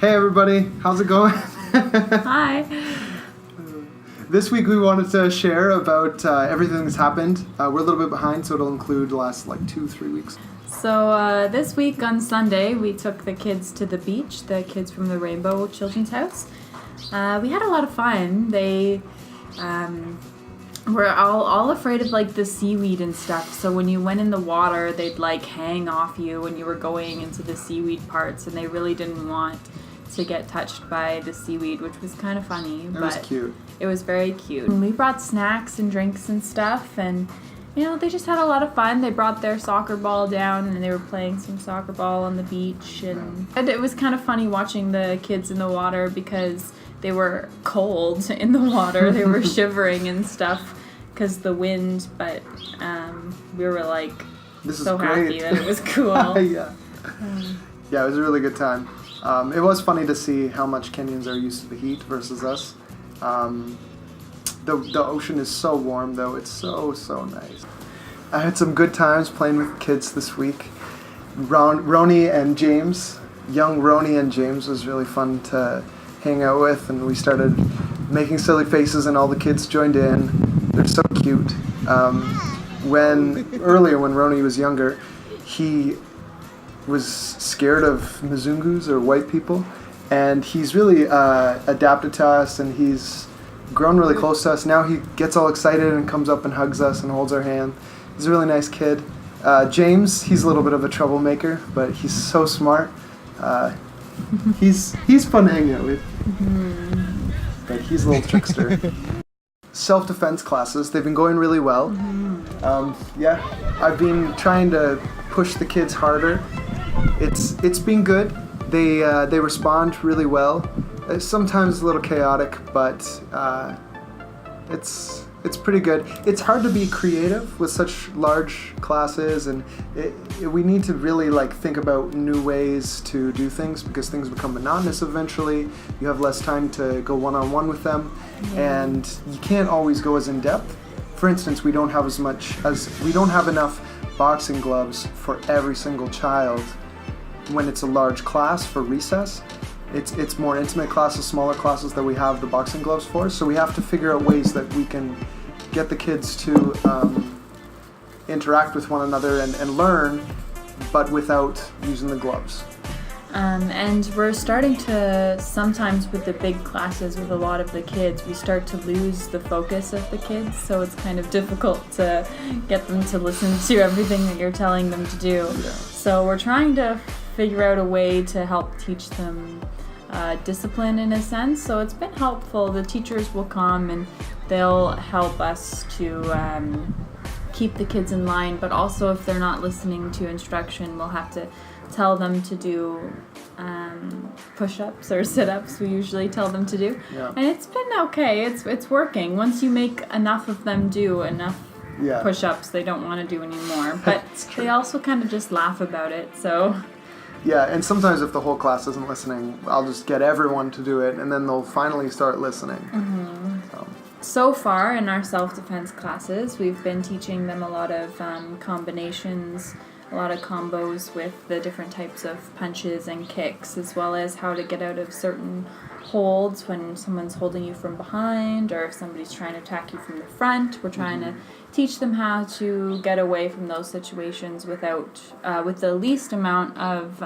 Hey everybody, how's it going? Hi. This week we wanted to share about everything that's happened. We're a little bit behind, so it'll include the last 2-3 weeks. So this week on Sunday, we took the kids to the beach, the kids from the Rainbow Children's House. We had a lot of fun. They were all afraid of the seaweed and stuff. So when you went in the water, they'd hang off you when you were going into the seaweed parts, and they really didn't want to get touched by the seaweed, which was kind of funny. It was cute. It was very cute. And we brought snacks and drinks and stuff, and they just had a lot of fun. They brought their soccer ball down, and they were playing some soccer ball on the beach, and it was kind of funny watching the kids in the water because they were cold in the water. They were shivering and stuff because the wind, but we were so happy that it was cool. Yeah, it was a really good time. It was funny to see how much Kenyans are used to the heat versus us. The ocean is so warm, though. It's so nice. I had some good times playing with kids this week. Ronie and James, young Ronie and James, was really fun to hang out with, and we started making silly faces, and all the kids joined in. They're so cute. When Ronie was younger, he was scared of Mzungus or white people, and he's really adapted to us, and he's grown really close to us. Now he gets all excited and comes up and hugs us and holds our hand. He's a really nice kid. James, he's a little bit of a troublemaker, but he's so smart. He's fun to hang out with. But he's a little trickster. Self-defense classes, they've been going really well. I've been trying to push the kids harder. It's been good. They respond really well. Sometimes a little chaotic, but it's pretty good. It's hard to be creative with such large classes, and we need to really think about new ways to do things because things become monotonous eventually. You have less time to go one-on-one with them, and you can't always go as in depth. For instance, we don't have enough boxing gloves for every single child when it's a large class for recess. It's more intimate classes, smaller classes that we have the boxing gloves for. So we have to figure out ways that we can get the kids to interact with one another and learn, but without using the gloves. And we're starting to, sometimes with the big classes with a lot of the kids, we start to lose the focus of the kids, so it's kind of difficult to get them to listen to everything that you're telling them to do. Yeah. So we're trying to figure out a way to help teach them discipline in a sense. So it's been helpful. The teachers will come and they'll help us to keep the kids in line, but also if they're not listening to instruction, we'll have to tell them to do push-ups or sit-ups. We usually tell them to do, and it's been okay. It's working. Once you make enough of them do enough push-ups, they don't want to do anymore. But they also kind of just laugh about it. So. Yeah, and sometimes if the whole class isn't listening, I'll just get everyone to do it, and then they'll finally start listening. So far in our self-defense classes, we've been teaching them a lot of combinations, a lot of combos with the different types of punches and kicks, as well as how to get out of certain holds when someone's holding you from behind or if somebody's trying to attack you from the front. We're trying to teach them how to get away from those situations with the least amount of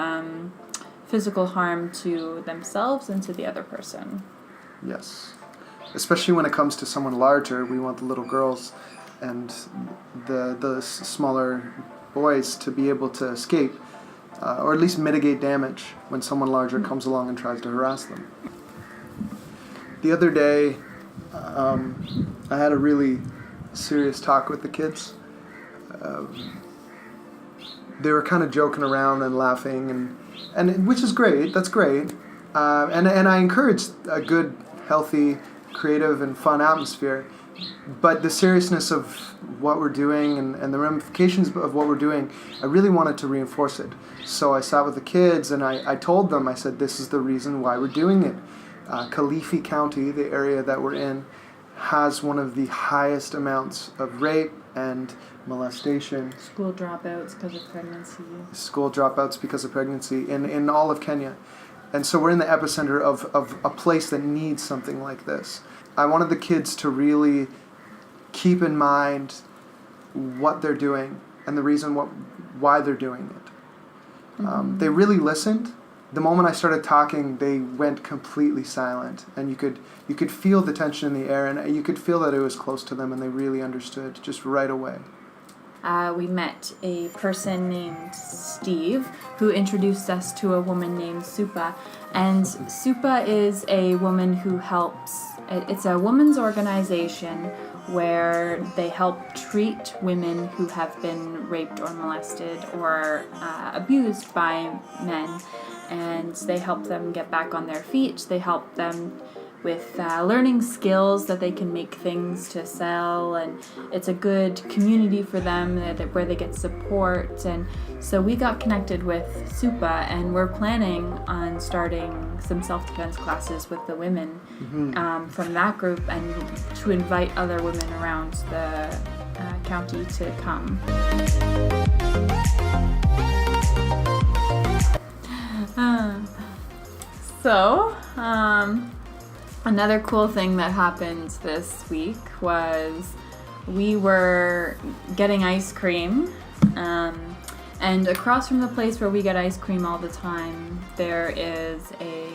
physical harm to themselves and to the other person. Yes. Especially when it comes to someone larger, we want the little girls and the smaller boys to be able to escape or at least mitigate damage when someone larger comes along and tries to harass them. The other day, I had a really serious talk with the kids. They were kind of joking around and laughing, and which is great. That's great, and I encourage a good, healthy, creative, and fun atmosphere. But the seriousness of what we're doing and the ramifications of what we're doing, I really wanted to reinforce it. So I sat with the kids and I told them, I said, this is the reason why we're doing it. Kalifi County, the area that we're in, has one of the highest amounts of rape and molestation. School dropouts because of pregnancy. School dropouts because of pregnancy in all of Kenya. And so we're in the epicenter of a place that needs something like this. I wanted the kids to really keep in mind what they're doing and the reason why they're doing it. They really listened. The moment I started talking, they went completely silent, and you could feel the tension in the air, and you could feel that it was close to them, and they really understood just right away. We met a person named Steve who introduced us to a woman named Supa. And Supa is a woman who helps, it's a women's organization where they help treat women who have been raped or molested or abused by men. And they help them get back on their feet. They help them with learning skills that they can make things to sell, and it's a good community for them where they get support. And so we got connected with Supa, and we're planning on starting some self-defense classes with the women from that group, and to invite other women around the county to come. Another cool thing that happened this week was we were getting ice cream, and across from the place where we get ice cream all the time, there is a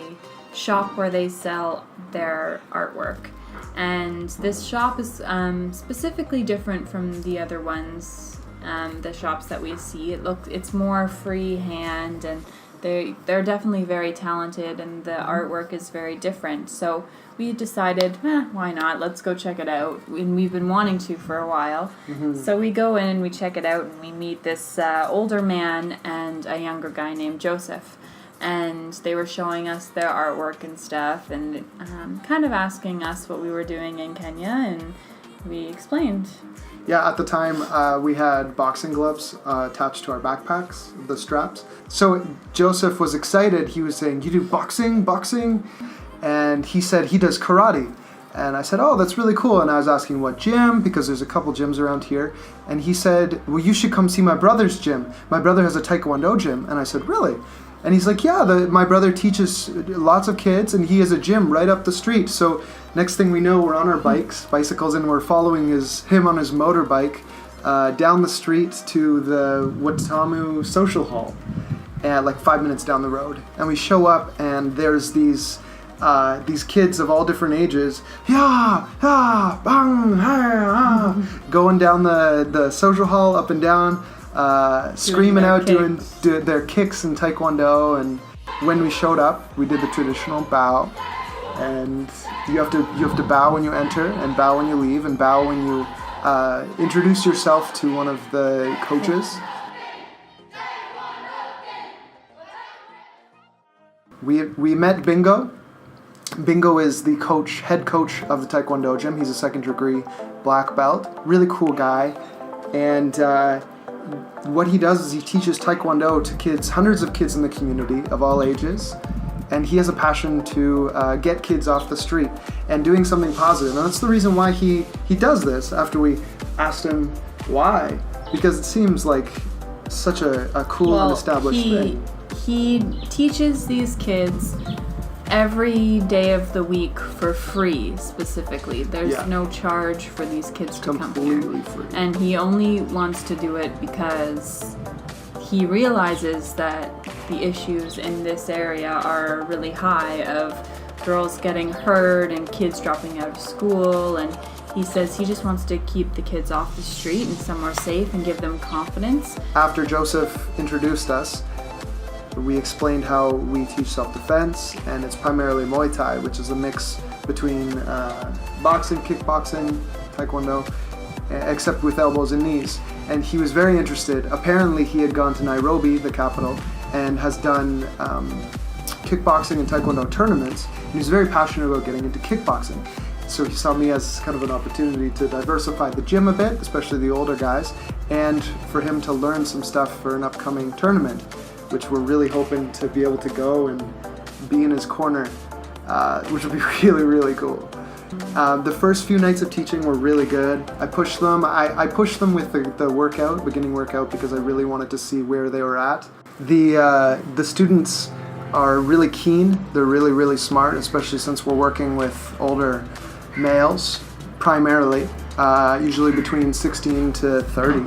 shop where they sell their artwork. And this shop is specifically different from the other ones, the shops that we see. It's more freehand, and they're definitely very talented, and the artwork is very different. So we decided, why not? Let's go check it out. And we've been wanting to for a while. So we go in and we check it out, and we meet this older man and a younger guy named Joseph. And they were showing us their artwork and stuff, and kind of asking us what we were doing in Kenya, and we explained. Yeah, at the time, we had boxing gloves attached to our backpacks, the straps. So Joseph was excited. He was saying, "You do boxing?" And he said he does karate. And I said, "Oh, that's really cool." And I was asking what gym, because there's a couple gyms around here. And he said, "Well, you should come see my brother's gym. My brother has a taekwondo gym." And I said, "Really?" And he's like, "Yeah, my brother teaches lots of kids, and he has a gym right up the street." So next thing we know, we're on our bicycles, and we're following him on his motorbike down the street to the Watamu Social Hall, like 5 minutes down the road. And we show up, and there's these kids of all different ages, going down the social hall, up and down, screaming out, doing their kicks in taekwondo. And when we showed up, we did the traditional bow, and you have to bow when you enter, and bow when you leave, and bow when you introduce yourself to one of the coaches. We met Bingo. Bingo is the head coach of the Taekwondo gym. He's a second degree black belt. Really cool guy. And what he does is he teaches Taekwondo to kids, hundreds of kids in the community of all ages. And he has a passion to get kids off the street and doing something positive. And that's the reason why he does this, after we asked him why. Because it seems like such a cool and established thing. He teaches these kids every day of the week for free, specifically. There's no charge for these kids to come here. Completely free. And he only wants to do it because he realizes that the issues in this area are really high, of girls getting hurt and kids dropping out of school. And he says he just wants to keep the kids off the street and somewhere safe and give them confidence. After Joseph introduced us, we explained how we teach self-defense, and it's primarily Muay Thai, which is a mix between boxing, kickboxing, Taekwondo, except with elbows and knees. And he was very interested. Apparently he had gone to Nairobi, the capital, and has done kickboxing and Taekwondo tournaments, and he's very passionate about getting into kickboxing. So he saw me as kind of an opportunity to diversify the gym a bit, especially the older guys, and for him to learn some stuff for an upcoming tournament, which we're really hoping to be able to go and be in his corner, which will be really, really cool. The first few nights of teaching were really good. I pushed them with the beginning workout, because I really wanted to see where they were at. The students are really keen. They're really, really smart, especially since we're working with older males, primarily, usually between 16 to 30.